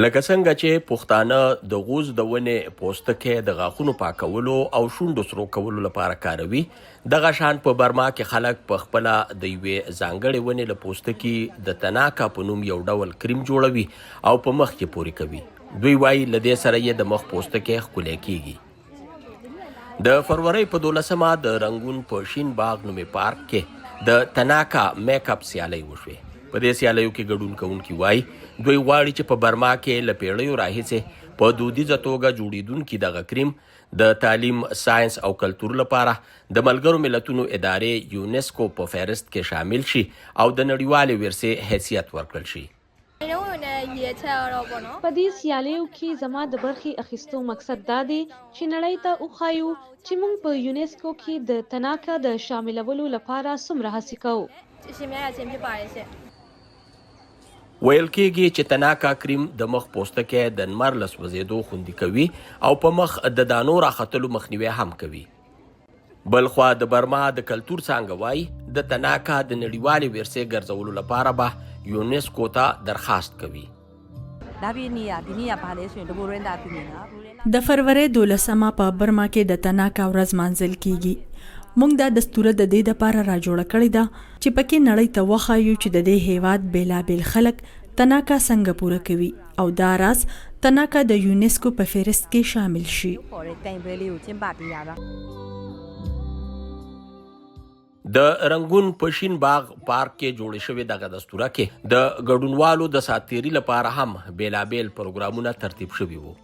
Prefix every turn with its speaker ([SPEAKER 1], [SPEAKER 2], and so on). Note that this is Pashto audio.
[SPEAKER 1] لکه څنګه چې پښتانه د غوز د ونې پوستکی د غاښونو پاکولو او شونډو سرو کولو لپاره کاروي، دغه شان په برما کې خلک په خپله د یوې ځانګړې ونې له پوستکي د تناکا په نوم یو ډول کریم جوړوي او په مخ کې پورې کوي. دوی وایي له دې سره یې د مخ پوستکی ښکلی کیږي. د فروری په 12 د رنګون په شین باغ نومې پارک کې د تناکا میک اپ سیالۍ وشوې. په دې سیالیو کې ګډون کوونکي وایي دوی غواړي چې په برما کې له پیړیو راهیسې په دودیزه توګه جوړیدونکي دغه کریم د تعلیم، ساینس او کلتور لپاره د ملګرو ملتونو ادارې یونسکو په فهرست کې شامل شي او د نړیوالې ورثې حیثیت ورکړل شي.
[SPEAKER 2] په دې سیالیو کې زما د برخې اخیستو مقصد دا دی چې نړۍ ته وښایو چې موږ په یونسکو کې د تناکا د شاملولو لپاره څومره هڅې کوو.
[SPEAKER 1] ویل کېږي چې تناکا کریم د مخ پوستکی د لمر له سوځېدو خوندي کوي او په مخ د دانو راختلو مخنیوی هم کوي. بلخوا د برما د کلتور څانګه وایي د تناکا د نړیوالې ورثې ګرځولو لپاره به یونسکو ته درخواست کوي.
[SPEAKER 3] د فروری 12 په برما کې د تناکا ورځ مانځل کیږي. موږ دا دستوره د دې لپاره را جوړه کړې ده چې پکې نړۍ ته وښایو چې د دې هیواد بیلابیل خلک تناکا څنګه پوره کوي او دا راز تناکا د یونسکو په فهرست کې شامل شي.
[SPEAKER 1] د رنګون په شین باغ پارک کې جوړې شوې دغه دستوره کې د ګډونوالو د ساتیري لپاره هم بیلابیل پروګرامونه ترتیب شوي وو.